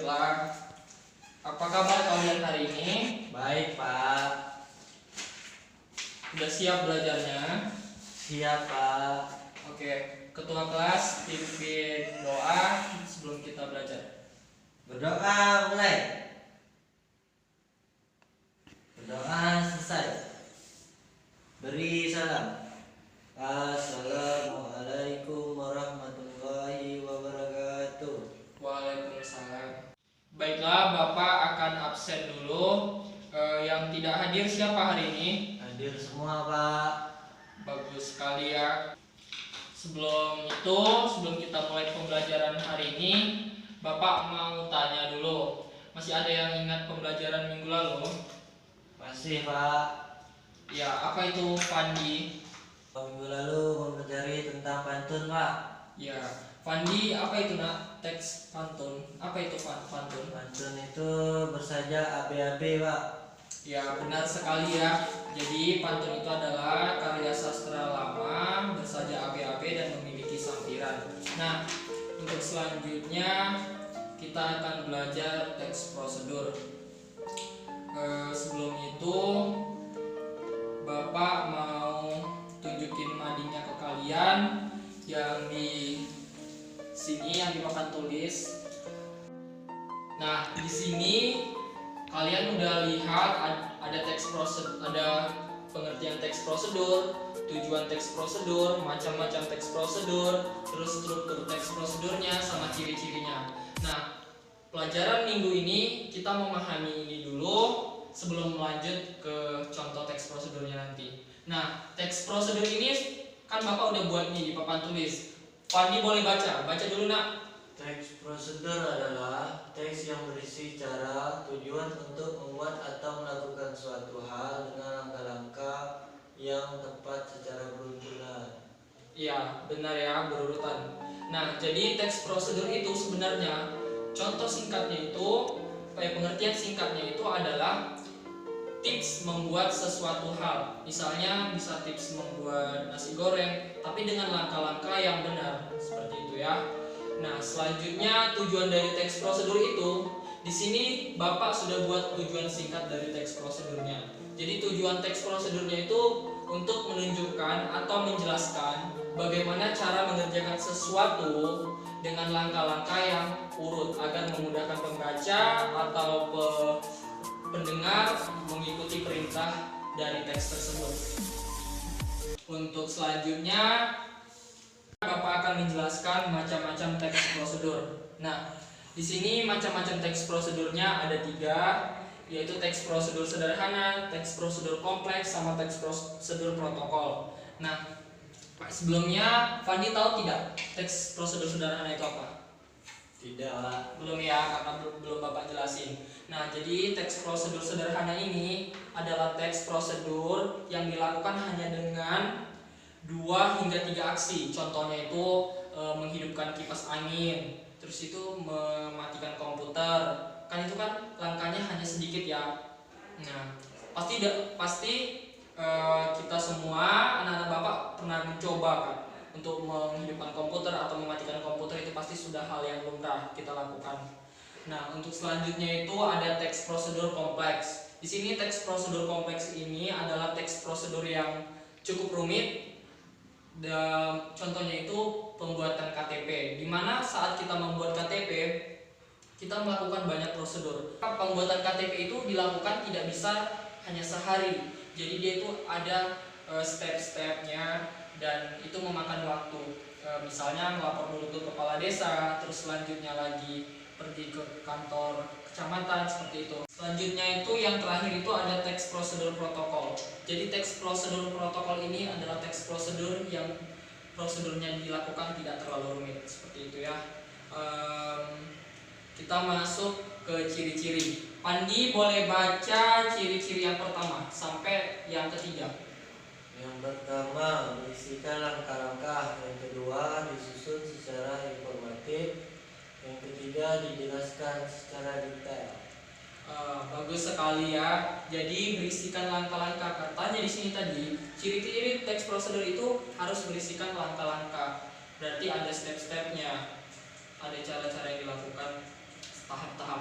Baiklah, apa kabar kalian hari ini? Baik, Pak. Sudah siap belajarnya? Siap, Pak. Oke, ketua kelas pimpin doa sebelum kita belajar. Berdoa mulai. Berdoa selesai. Beri salam. Assalamualaikum warahmatullahi wabarakatuh. Waalaikumsalam. Baiklah, Bapak akan absen dulu. Yang tidak hadir siapa hari ini? Hadir semua, Pak. Bagus sekali ya. Sebelum kita mulai pembelajaran hari ini, Bapak mau tanya dulu. Masih ada yang ingat pembelajaran minggu lalu? Masih, Pak. Ya, apa itu Fandi? Minggu lalu mempelajari tentang pantun, Pak. Ya, Fandi apa itu nak? Teks pantun. Apa itu pantun? Pantun itu bersaja abe-abe, Pak. Ya, benar sekali ya. Jadi pantun itu adalah karya sastra lama bersaja abe-abe dan memiliki sampiran. Nah, untuk selanjutnya kita akan belajar teks prosedur. Sebelum itu Bapak mau tunjukin madinya ke kalian yang di sini yang Bapak tulis. Nah, di sini kalian udah lihat ada teks prosedur, ada pengertian teks prosedur, tujuan teks prosedur, macam-macam teks prosedur, terus struktur teks prosedurnya sama ciri-cirinya. Nah, pelajaran minggu ini kita memahami ini dulu sebelum lanjut ke contoh teks prosedurnya nanti. Nah, teks prosedur ini kan Bapak udah buat nih di papan tulis. Fandi boleh baca dulu nak. Teks prosedur adalah teks yang berisi cara, tujuan untuk membuat atau melakukan suatu hal dengan langkah-langkah yang tepat secara berurutan. Iya, benar ya, berurutan. Nah, jadi teks prosedur itu sebenarnya contoh singkatnya itu, pengertian singkatnya itu adalah tips membuat sesuatu hal. Misalnya bisa tips membuat nasi goreng, tapi dengan langkah-langkah yang benar, seperti itu ya. Nah, selanjutnya tujuan dari teks prosedur itu, di sini Bapak sudah buat tujuan singkat dari teks prosedurnya. Jadi tujuan teks prosedurnya itu untuk menunjukkan atau menjelaskan bagaimana cara mengerjakan sesuatu dengan langkah-langkah yang urut agar memudahkan pembaca atau pendengar mengikuti perintah dari teks tersebut. Untuk selanjutnya Bapak akan menjelaskan macam-macam teks prosedur. Nah, di sini macam-macam teks prosedurnya ada 3, yaitu teks prosedur sederhana, teks prosedur kompleks, sama teks prosedur protokol. Nah, sebelumnya Fandi tahu tidak teks prosedur sederhana itu apa? Tidak, Pak. Belum ya, karena belum Bapak jelasin. Nah, jadi teks prosedur sederhana ini adalah teks prosedur yang dilakukan hanya dengan 2 hingga 3 aksi. Contohnya itu menghidupkan kipas angin, terus itu mematikan komputer. Kan itu kan langkahnya hanya sedikit ya. Nah, pasti kita semua anak-anak Bapak pernah mencoba kan untuk menghidupkan komputer atau mematikan komputer, itu pasti sudah hal yang lumrah kita lakukan. Nah, untuk selanjutnya itu ada teks prosedur kompleks. Di sini teks prosedur kompleks ini adalah teks prosedur yang cukup rumit. Dan contohnya itu pembuatan KTP, di mana saat kita membuat KTP kita melakukan banyak prosedur. Pembuatan KTP itu dilakukan tidak bisa hanya sehari, jadi dia itu ada step-stepnya dan itu memakan waktu. Misalnya melapor dulu ke kepala desa, terus selanjutnya lagi pergi ke kantor kecamatan, seperti itu. Selanjutnya itu yang terakhir itu ada teks prosedur protokol. Jadi teks prosedur protokol ini adalah teks prosedur yang prosedurnya dilakukan tidak terlalu rumit, seperti itu ya. Kita masuk ke ciri-ciri. Pandi boleh baca ciri-ciri yang pertama sampai yang ketiga. Yang pertama, berisikan langkah-langkah. Yang kedua, disusun secara informatif. Yang ketiga, dijelaskan secara detail. Bagus sekali ya. Jadi berisikan langkah-langkah. Katanya di sini tadi, ciri-ciri teks prosedur itu harus berisikan langkah-langkah. Berarti ada step-stepnya, ada cara-cara yang dilakukan, tahap-tahap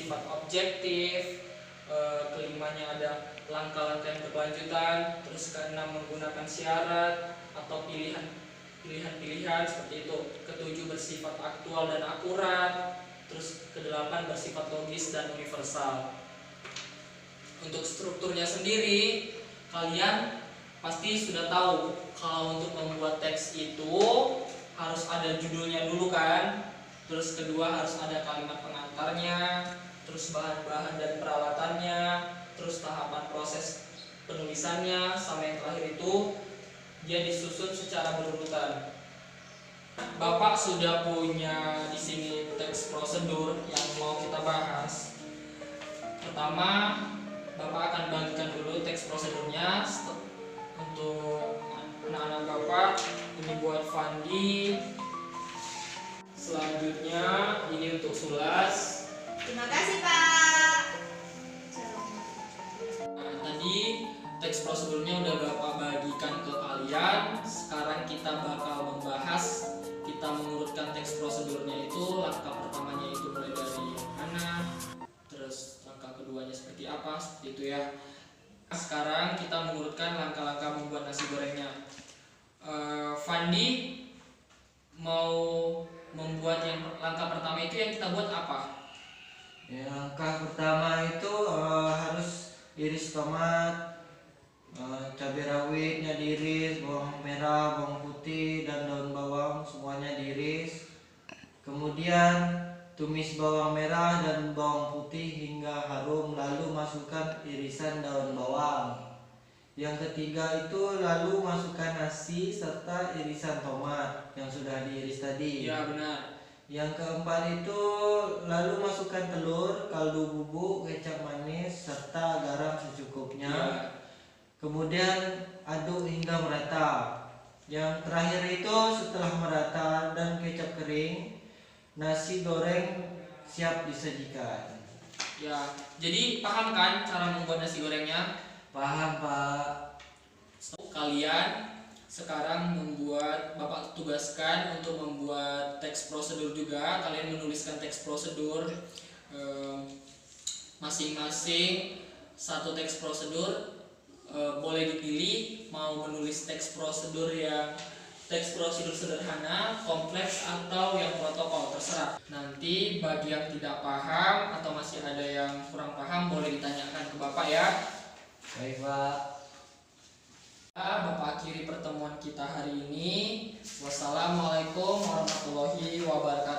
bersifat objektif. Kelimanya ada langkah-langkah yang berkelanjutan. Terus keenam menggunakan syarat atau pilihan-pilihan seperti itu. Ketujuh bersifat aktual dan akurat. Terus kedelapan bersifat logis dan universal. Untuk strukturnya sendiri, kalian pasti sudah tahu kalau untuk membuat teks itu harus ada judulnya dulu kan. Terus kedua harus ada kalimat pengantarnya, terus bahan-bahan dan peralatannya, terus tahapan proses penulisannya, sama yang terakhir itu dia disusun secara berurutan. Bapak sudah punya di sini teks prosedur yang mau kita bahas. Pertama, Bapak akan bagikan dulu teks prosedurnya untuk anak-anak Bapak. Ini buat Fandi. Selanjutnya ini untuk Sulas. Terima kasih, Pak. Nah, tadi teks prosedurnya udah Bapak bagikan ke kalian. Sekarang kita bakal membahas, kita mengurutkan teks prosedurnya itu. Langkah pertamanya itu mulai dari yang mana, terus langkah keduanya seperti apa, seperti itu ya. Sekarang kita mengurutkan langkah-langkah membuat nasi gorengnya. Fandi mau membuat yang langkah pertama itu yang kita buat apa? Ya, langkah pertama itu harus iris tomat, cabai rawitnya diiris, bawang merah, bawang putih, dan daun bawang semuanya diiris. Kemudian tumis bawang merah dan bawang putih hingga harum, lalu masukkan irisan daun bawang. Yang ketiga itu lalu masukkan nasi serta irisan tomat yang sudah diiris tadi. Ya benar. Yang keempat itu lalu masukkan telur, kaldu bubuk, kecap manis, serta garam secukupnya. Ya. Kemudian aduk hingga merata. Yang terakhir itu setelah merata dan kecap kering, nasi goreng siap disajikan. Ya, jadi paham kan cara membuat nasi gorengnya? Paham, Pak. Kalian sekarang Bapak tugaskan untuk membuat teks prosedur juga. Kalian menuliskan teks prosedur masing-masing satu teks prosedur. Boleh dipilih mau menulis teks prosedur sederhana, kompleks, atau yang protokol, terserah. Nanti bagi yang tidak paham atau masih ada yang kurang paham boleh ditanyakan ke Bapak ya. Baik, Pak. Bapak akhiri pertemuan kita hari ini. Wassalamualaikum warahmatullahi wabarakatuh.